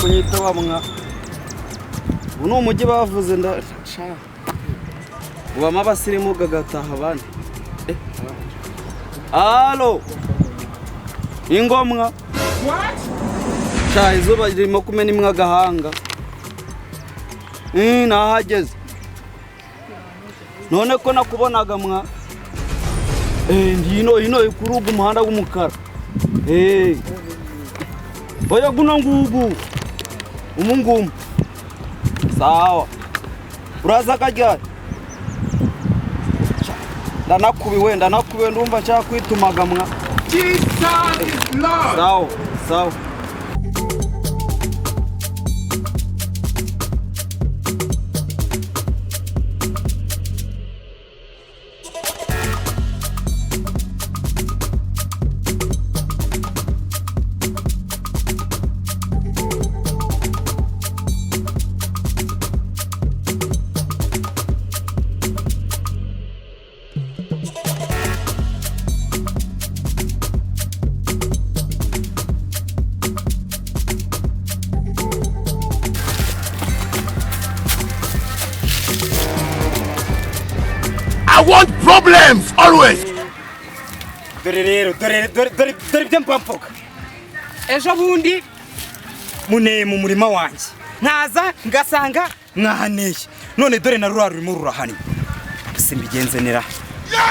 kunyita bamwa uno umujyi bavuze ndasha ubama abasirimu gagataha abandi alo ingomwa sha izuba ririmo kumena imwe agahanga nahageze none ko nakubonaga mwa hino ikuruga umuhanda w'umukara oya guno ngugu umungumu sawa uraza kajya ndanakubiwe ndumva nshaka kwitumaga mwa sawa sawa I want problems always. Dore by'mpamvuga ejo bundi muneye mu murima wanjye ntaza ngasanga mwahaneye none dore na rura rurimo rurahanye simbigenze nera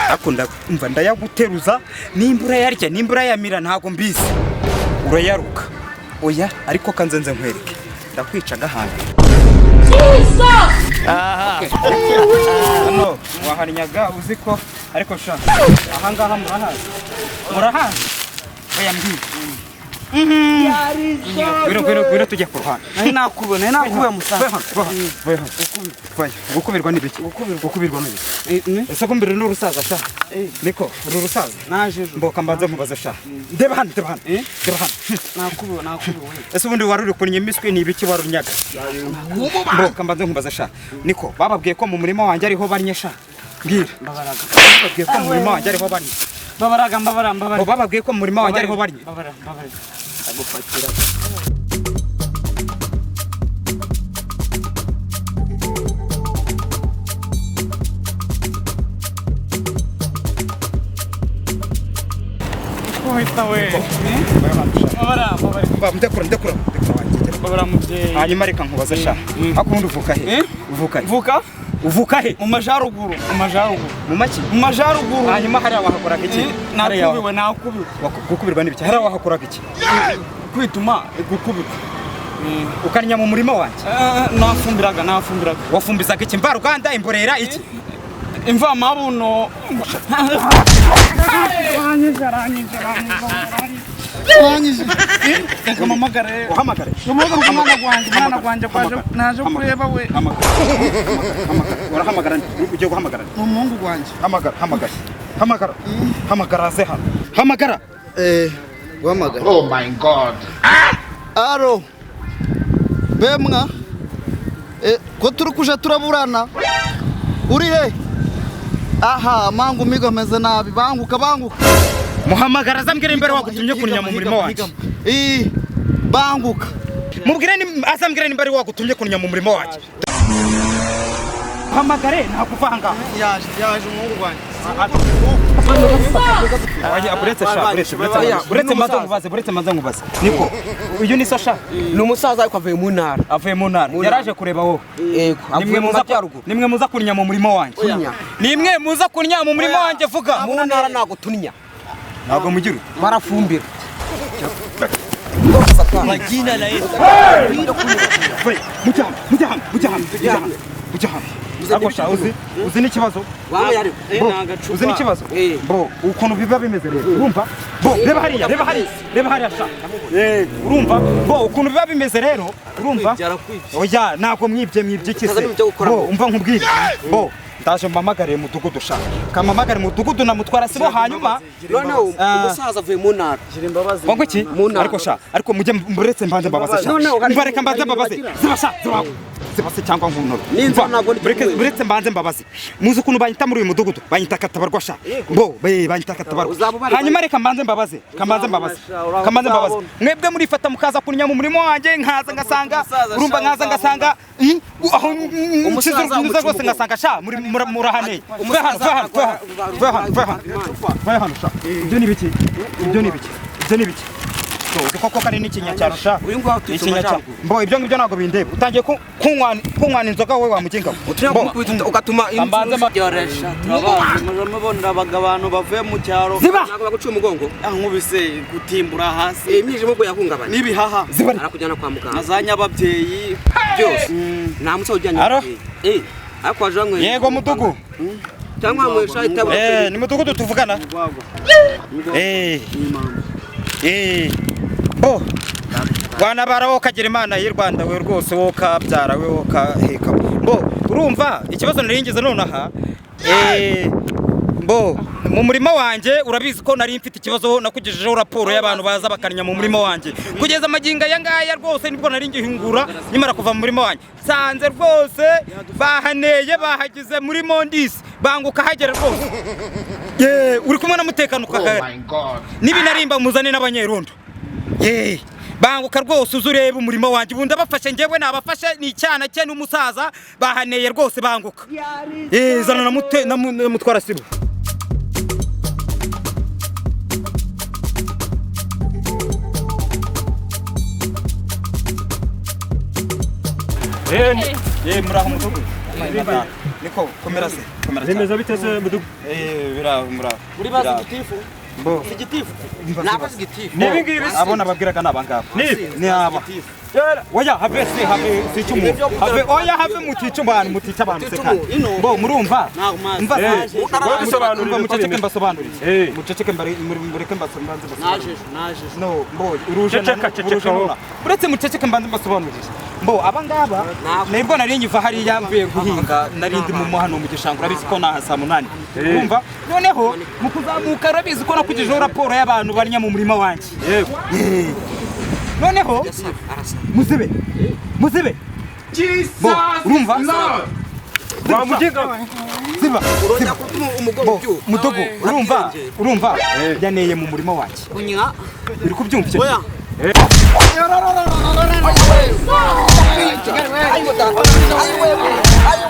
akunda umva ndayaguteruza nimbura yarya nimbura yamira ntago mbizi urayaruka oya ariko kanzenze nkwereke ndakwica gahanga no wahanyaga uziko ariko sha ahangaha murahazi oya mbi Gwira tujya ku ruhande nakuwe musaza gukubirwa n'ibiki gukubirwa n'ibiki ese ko mbere n'urusaza sha niko urusaza naje mboka mbanze nkubaza sha ndeba hano nakuwe ese ubundi waruri kunye miswe n'ibiki warunyaga mboka mbanze nkubaza sha niko bababwiye ko mu murima wanjye ariho barnye sha mbwira bababwiye ko mu murima wanjye ariho barnye babaraga bababwiye ko mu murima wanjye ariho barnye agupakira hanyuma reka nkubaza sha akundi uvuka he uvuka he mu majaruguru mu maki mu majaruguru hanyuma hariya wahakoraga iki nakubiwe gukubirwa n'ibiki hariya wahakoraga iki kwituma gukubirwa ukanya mu murima wanjye nafumbiraga wafumbizaga iki mvaruganda imborera iki imvamabuno uhamagare umwana gwanjye kwaje naje kureba we urahamagara ugiye guhamagara umuhungu gwanjye hamagara ze hano hamagara guhamagara Oh my God. aro bemwa ko turi kuja turaburana uri he aha mangu migo meze nabi banguka muhamagara azambwira imbere wagutumye kunya mu murima wanjye banguka mubwire azambwira imbere wagutumye kunya mu murima wanjye hamagare nakuvanga yaje umuhungu gwanjye buretse maze nkubaze niko uyu ni so sha ni umusaza ariko avuye mu ntara yaraje kureba wowe yego avuye mu majyaruguru nimwe muza kunya mu murima wanjye nimwe muza kunya mu murima wanjye vuga mu ntara ntago tunya ntago mugira barafumbira magina la yesu mujyana Ako sha uzi n'ikibazo uzi n'ikibazo bro ukuntu biba bimeze rero urumva bo reba hariya sha urumva bo ukuntu biba bimeze rero urumva oya nako mwibye ikise bo umva nkubwire bo ndaje mpamagare mudugudu sha kamamagare mudugudu namutwara sibo hanyuma noneho umusaza avuye mu ntara ngo iki ariko sha ariko mujye mburetse mbanze mbabaza sha mbareka mbanze mbabaze ziba nkuziba se cyangwa nkunoro N'inzu ntabwo ndi kumwe. buretse mbanze mbabaze muzi ukuntu banyita muri uyu mudugudu banyita katabarwa sha mbo banyita katabarwa hanyuma reka mbanze mbabaze mwebwe murifata mukaza kunya mu murimo wanjye nkaza ngasanga urumva nkaza ngasanga aho umusizi rwose ngasanga sha murahaneye hano sha ibyo ni biki koko kari n'ikinya cyarusha uyu ngo ikinya cya mbo ibyo ngibyo ntago bindeba utangiye kunywana inzoga wowe wamuginga ugatuma ambanze maryoresha turabazi mubonera abantu bavuye mu cyaro ntabwo baguciye umugongo nkubise gutimbura hasi imyijimo bwo yahungabanye n'ibihaha arakujyana kwa muganga nazanya ababyeyi byose nta muco ujyanye ariko waje wamwe yego mudugu cyangwa mwesha itabo ni mudugudu tuvugana bo Bwana barawo kagira Imana y'u Rwanda we rwose wo kabyara we wo kaheka bo urumva ikibazo naringize nonaha bo mu murima wanje urabizi ko nari mfite ikibazo nakugejejeho raporo y'abantu baza bakanya mu murima wanje kugeza amaginga yangaya rwose nibwo nari ngihingura nyimara kuva mu murima wanje sanze rwose bahaneye bahagize muri Mondisi banguka hagera rwose uri kumwe na mutekano ukagara nibi narimba muzane n'abanyerondo banguka rwose uzureba umurimo wanjye ubundi abafashe njyewe nabafashe ni icyana cye n'umusaza bahaneye rwose banguka zana na mutwara sibo muraho mudugu niko komera se Bimeze bite se mudugu? Muraho uri bazi gitifu Bo igitifu ntabwo igitifu nibi ngibi abona babwiraga nabangaba ni aba oya have si cyumu have muticu abantu se kandi bo murumva umva muceceke mbasobanurire muceceke mureke mbasobanurire naje no mbo uruje uretse muceceke mbanze mbasobanurire mbo abangaba nibwo nari ngiva hariya mvuye guhinga narindi mu muhano mu gishanga urabizi ko naha saa 8 urumva noneho mukuzamuka urabizi ko nakugejeho raporo y'abantu barinya mu murima wanjye noneho muzibe urumva Wamuginga ziba urongera gutuma umugongo byuka mudogo urumva yaneye mu murima wanjye kunya uri kubyumva icyo oya ayo